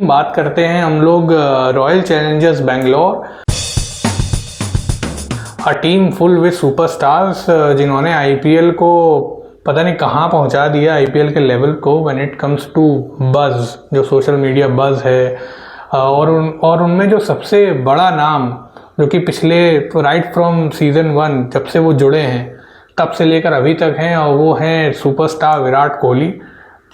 बात करते हैं हम लोग royal Challengers Bangalore, a team full with superstars, जिन्होंने आईपीएल को पता नहीं कहाँ पहुँचा दिया, आईपीएल के लेवल को when it comes to buzz, जो सोशल मीडिया बज़ है। और उनमें जो सबसे बड़ा नाम जो कि पिछले राइट फ्रॉम सीज़न 1 जब से वो जुड़े हैं तब से लेकर अभी तक हैं, और वो हैं सुपरस्टार विराट कोहली।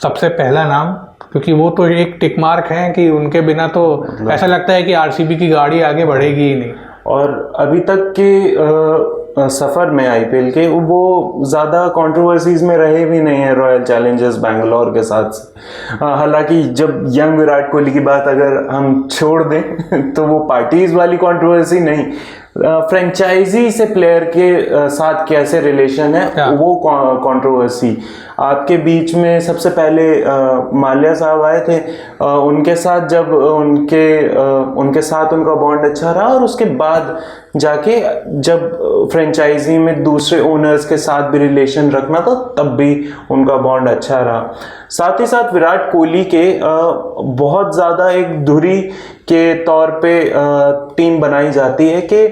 सबसे पहला नाम, क्योंकि वो तो एक टिक मार्क है कि उनके बिना तो ऐसा लगता है कि आरसीबी की गाड़ी आगे बढ़ेगी ही नहीं। और अभी तक के सफ़र में आईपीएल के वो ज़्यादा कंट्रोवर्सीज में रहे भी नहीं है रॉयल चैलेंजर्स बैंगलोर के साथ। हालांकि जब यंग विराट कोहली की बात अगर हम छोड़ दें तो वो पार्टीज वाली कंट्रोवर्सी नहीं, फ्रेंचाइजी से प्लेयर के साथ कैसे रिलेशन है वो कंट्रोवर्सी। आपके बीच में सबसे पहले माल्या साहब आए थे, उनके साथ जब उनके साथ उनका बॉन्ड अच्छा रहा, और उसके बाद जाके जब फ्रेंचाइजी में दूसरे ओनर्स के साथ भी रिलेशन रखना था तब भी उनका बॉन्ड अच्छा रहा। साथ ही साथ विराट कोहली के बहुत ज़्यादा एक धुरी के तौर पे टीम बनाई जाती है कि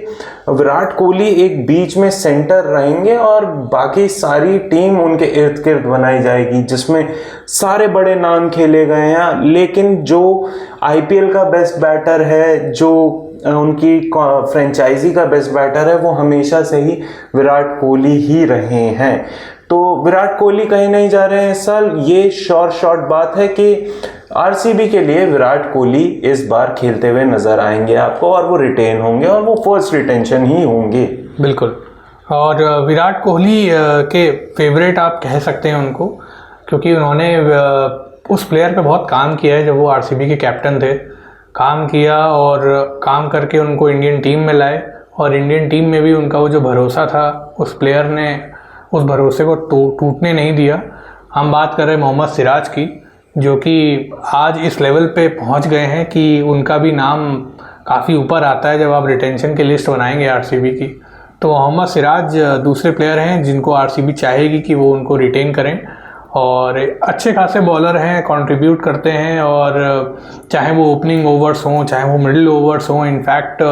विराट कोहली एक बीच में सेंटर रहेंगे और बाकी सारी टीम उनके इर्द गिर्द बनाई जाएगी, जिसमें सारे बड़े नाम खेले गए हैं। लेकिन जो आईपीएल का बेस्ट बैटर है, जो उनकी फ्रेंचाइजी का बेस्ट बैटर है, वो हमेशा से ही विराट कोहली ही रहे हैं। तो विराट कोहली कहीं नहीं जा रहे हैं इस साल। ये शॉर्ट बात है कि आरसीबी के लिए विराट कोहली इस बार खेलते हुए नजर आएंगे आपको, और वो रिटेन होंगे, और वो फर्स्ट रिटेंशन ही होंगे। बिल्कुल। और विराट कोहली के फेवरेट आप कह सकते हैं उनको, क्योंकि उन्होंने उस प्लेयर पे बहुत काम किया है जब वो आरसीबी के कैप्टन थे। काम किया और काम करके उनको इंडियन टीम में लाए, और इंडियन टीम में भी उनका वो जो भरोसा था उस प्लेयर ने उस भरोसे को टूटने नहीं दिया। हम बात कर रहे हैं मोहम्मद सिराज की, जो कि आज इस लेवल पे पहुंच गए हैं कि उनका भी नाम काफ़ी ऊपर आता है जब आप रिटेंशन की लिस्ट बनाएंगे आरसीबी की। तो मोहम्मद सिराज दूसरे प्लेयर हैं जिनको आरसीबी चाहेगी कि वो उनको रिटेन करें, और अच्छे खासे बॉलर हैं, कंट्रीब्यूट करते हैं, और चाहे वो ओपनिंग ओवर्स हों चाहे वो मिडिल ओवर्स हों। इनफैक्ट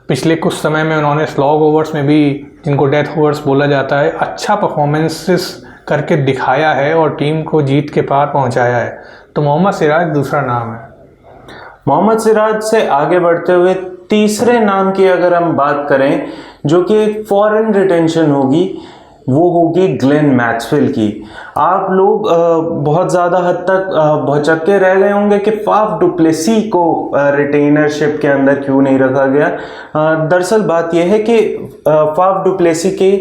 पिछले कुछ समय में उन्होंने स्लॉग ओवर्स में भी, जिनको डेथ ओवर्स बोला जाता है, अच्छा परफॉर्मेंसेस करके दिखाया है और टीम को जीत के पार पहुंचाया है। तो मोहम्मद सिराज दूसरा नाम है। मोहम्मद सिराज से आगे बढ़ते हुए तीसरे नाम की अगर हम बात करें, जो कि एक फॉरेन रिटेंशन होगी, वो होगी ग्लेन मैक्सवेल की। आप लोग बहुत ज़्यादा हद तक भौचक्के रह गए होंगे कि फाफ डु प्लेसी को रिटेनरशिप के अंदर क्यों नहीं रखा गया। दरअसल बात यह है कि फाफ डु प्लेसी के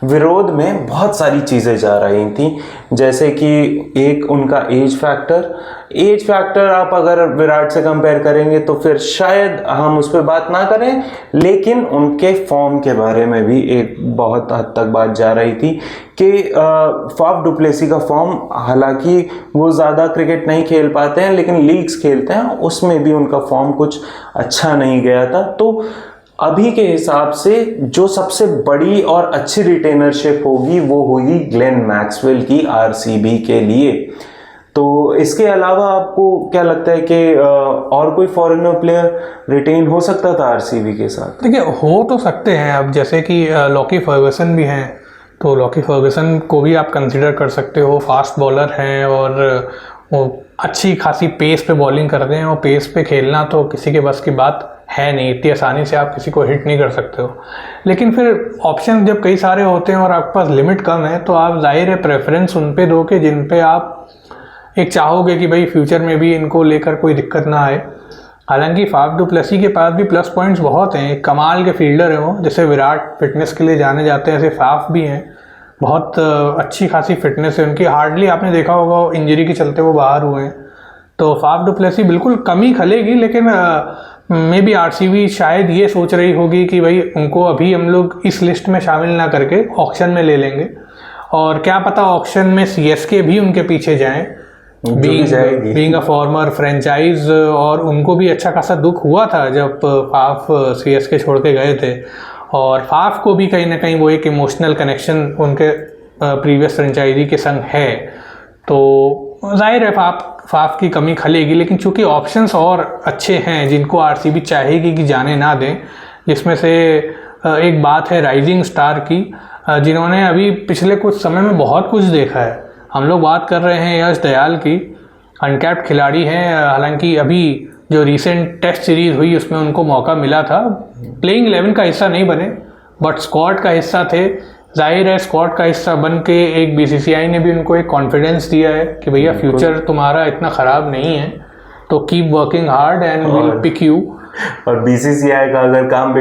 विरोध में बहुत सारी चीज़ें जा रही थी, जैसे कि एक उनका एज फैक्टर आप अगर विराट से कंपेयर करेंगे तो फिर शायद हम उस पर बात ना करें, लेकिन उनके फॉर्म के बारे में भी एक बहुत हद तक बात जा रही थी कि फाफ डु प्लेसी का फॉर्म, हालांकि वो ज़्यादा क्रिकेट नहीं खेल पाते हैं लेकिन लीग्स खेलते हैं, उसमें भी उनका फॉर्म कुछ अच्छा नहीं गया था। तो अभी के हिसाब से जो सबसे बड़ी और अच्छी रिटेनरशिप होगी वो होगी ग्लेन मैक्सवेल की आरसीबी के लिए। तो इसके अलावा आपको क्या लगता है कि और कोई फॉरेनर प्लेयर रिटेन हो सकता था आरसीबी के साथ? देखिए, हो तो सकते हैं। अब जैसे कि लॉकी फर्गसन भी हैं, तो लॉकी फर्गसन को भी आप कंसिडर कर सकते हो। फास्ट बॉलर हैं और वो अच्छी खासी पेस पे बॉलिंग करते हैं, और पेस पे खेलना तो किसी के बस की बात है नहीं, इतनी आसानी से आप किसी को हिट नहीं कर सकते हो। लेकिन फिर ऑप्शन जब कई सारे होते हैं और आपके पास लिमिट कम है, तो आप जाहिर है प्रेफरेंस उन पे दो कि जिन पे आप एक चाहोगे कि भाई फ्यूचर में भी इनको लेकर कोई दिक्कत ना आए। हालांकि फाफ डु प्लेसी के पास भी प्लस पॉइंट्स बहुत हैं, कमाल के फील्डर हैं वो, जैसे विराट फिटनेस के लिए जाने जाते हैं, ऐसे फाफ भी हैं, बहुत अच्छी खासी फिटनेस है उनकी। हार्डली आपने देखा होगा इंजरी के चलते वो बाहर हुए हैं। तो फाफ डु प्लेसी बिल्कुल कमी खलेगी, लेकिन मे बी आरसीबी शायद ये सोच रही होगी कि भाई उनको अभी हम लोग इस लिस्ट में शामिल ना करके ऑक्शन में ले लेंगे, और क्या पता ऑक्शन में सीएसके भी उनके पीछे जाएं, बीइंग अ फॉर्मर फ्रेंचाइज। और उनको भी अच्छा खासा दुख हुआ था जब फाफ सीएसके छोड़ के गए थे, और फाफ को भी कहीं ना कहीं वो एक इमोशनल कनेक्शन उनके प्रीवियस फ्रेंचाइजी के संग है। तो जाहिर है फाफ की कमी खलेगी, लेकिन चूंकि ऑप्शंस और अच्छे हैं जिनको आरसीबी चाहेगी कि जाने ना दें, जिसमें से एक बात है राइजिंग स्टार की, जिन्होंने अभी पिछले कुछ समय में बहुत कुछ देखा है। हम लोग बात कर रहे हैं यश दयाल की, अनकैप्ड खिलाड़ी हैं। हालांकि अभी जो रीसेंट टेस्ट सीरीज़ हुई उसमें उनको मौका मिला था, प्लेइंग 11 का हिस्सा नहीं बने बट स्क्वाड का हिस्सा थे। जाहिर है स्क्वाड का हिस्सा बन के एक बीसीसीआई ने भी उनको एक कॉन्फिडेंस दिया है कि भैया फ्यूचर तुम्हारा इतना ख़राब नहीं है, तो keep working hard and will pick you. और बीसीसीआई का अगर काम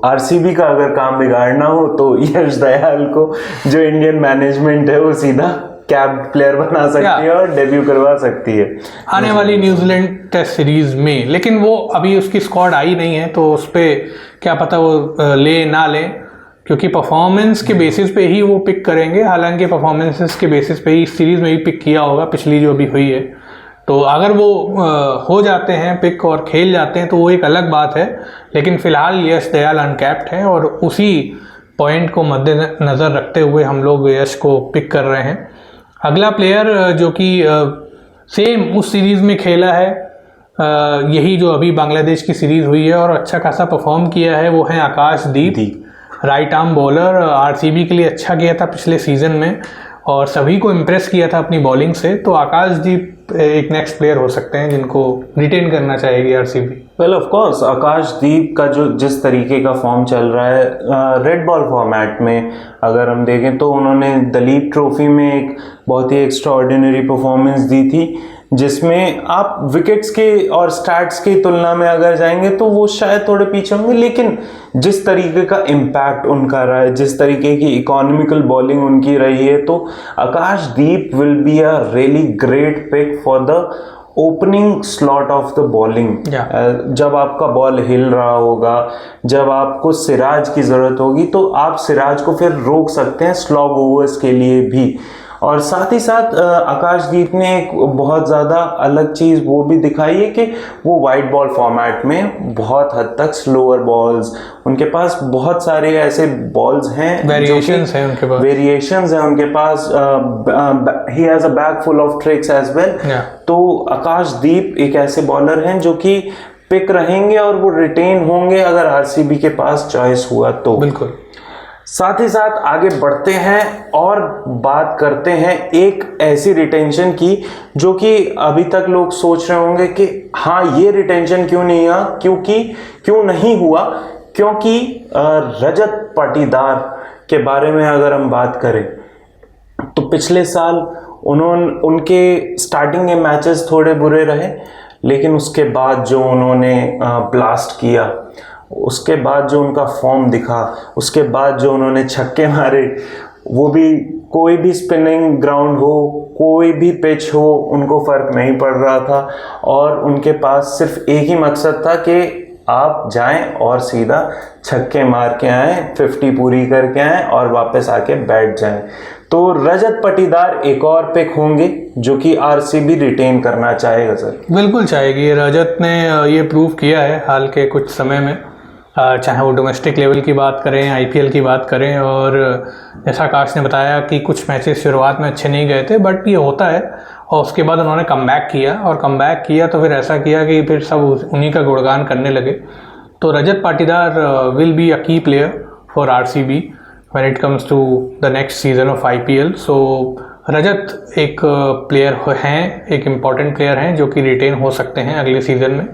आरसीबी का अगर काम बिगाड़ना हो तो यश दयाल को जो इंडियन मैनेजमेंट है वो सीधा कैप प्लेयर बना सकती है और डेब्यू करवा सकती है आने वाली न्यूजीलैंड टेस्ट सीरीज में। लेकिन वो अभी उसकी स्क्वाड आई नहीं है, तो उस पर क्या पता वो ले ना ले, क्योंकि परफॉर्मेंस के बेसिस पे ही वो पिक करेंगे। हालांकि परफॉर्मेंसेस के बेसिस पे ही इस सीरीज़ में भी पिक किया होगा, पिछली जो अभी हुई है। तो अगर वो हो जाते हैं पिक और खेल जाते हैं तो वो एक अलग बात है, लेकिन फ़िलहाल यश दयाल अनकैप्ड है और उसी पॉइंट को मद्देनज़र रखते हुए हम लोग यश को पिक कर रहे हैं। अगला प्लेयर जो कि सेम उस सीरीज़ में खेला है, यही जो अभी बांग्लादेश की सीरीज़ हुई है और अच्छा खासा परफॉर्म किया है, वो है आकाशदीप, राइट आर्म बॉलर। आरसीबी के लिए अच्छा किया था पिछले सीज़न में और सभी को इम्प्रेस किया था अपनी बॉलिंग से। तो आकाशदीप एक नेक्स्ट प्लेयर हो सकते हैं जिनको रिटेन करना चाहेगी आरसीबी। वेल ऑफ कोर्स आकाशदीप का जो जिस तरीके का फॉर्म चल रहा है रेड बॉल फॉर्मेट में अगर हम देखें तो उन्होंने दलीप ट्रॉफी में एक बहुत ही एक्स्ट्राऑर्डिनरी परफॉर्मेंस दी थी, जिसमें आप विकेट्स के और स्टैट्स की तुलना में अगर जाएंगे तो वो शायद थोड़े पीछे होंगे, लेकिन जिस तरीके का इम्पैक्ट उनका रहा है, जिस तरीके की इकोनॉमिकल बॉलिंग उनकी रही है, तो Akashdeep will be a really great pick for the opening slot of the bowling. जब आपका बॉल हिल रहा होगा, जब आपको सिराज की ज़रूरत होगी, तो आप सिराज को फिर रोक सकते हैं स्लॉग ओवर्स के लिए भी। और साथ ही साथ आकाशदीप ने एक बहुत ज़्यादा अलग चीज़ वो भी दिखाई है कि वो वाइड बॉल फॉर्मेट में बहुत हद तक स्लोअर बॉल्स, उनके पास बहुत सारे ऐसे बॉल्स हैं, वेरिएशंस हैं उनके पास, he has a bag full of tricks as well. तो आकाशदीप एक ऐसे बॉलर हैं जो कि पिक रहेंगे और वो रिटेन होंगे अगर आरसीबी के पास चॉइस हुआ तो। बिल्कुल। साथ ही साथ आगे बढ़ते हैं और बात करते हैं एक ऐसी रिटेंशन की जो कि अभी तक लोग सोच रहे होंगे कि हाँ ये रिटेंशन क्यों नहीं हुआ, क्योंकि रजत पाटीदार के बारे में अगर हम बात करें तो पिछले साल उनके स्टार्टिंग के मैचेस थोड़े बुरे रहे, लेकिन उसके बाद जो उन्होंने ब्लास्ट किया, उसके बाद जो उनका फॉर्म दिखा, उसके बाद जो उन्होंने छक्के मारे, वो भी कोई भी स्पिनिंग ग्राउंड हो, कोई भी पिच हो, उनको फ़र्क नहीं पड़ रहा था और उनके पास सिर्फ एक ही मकसद था कि आप जाएं और सीधा छक्के मार के आएँ, 50 पूरी करके आएँ और वापस आके बैठ जाएं। तो रजत पाटीदार एक और पिक होंगे जो कि आरसीबी रिटेन करना चाहेगा। सर बिल्कुल चाहेगी। रजत ने ये प्रूव किया है हाल के कुछ समय में, चाहे वो डोमेस्टिक लेवल की बात करें, आईपीएल की बात करें, और जैसा आकाश ने बताया कि कुछ मैचेस शुरुआत में अच्छे नहीं गए थे बट ये होता है, और उसके बाद उन्होंने कमबैक किया तो फिर ऐसा किया कि फिर सब उन्हीं का गुणगान करने लगे। तो Rajat Patidar will be a key player for RCB when it comes to the next season of IPL. So Rajat एक प्लेयर हैं, एक इम्पॉर्टेंट प्लेयर हैं जो कि रिटेन हो सकते हैं अगले सीजन में।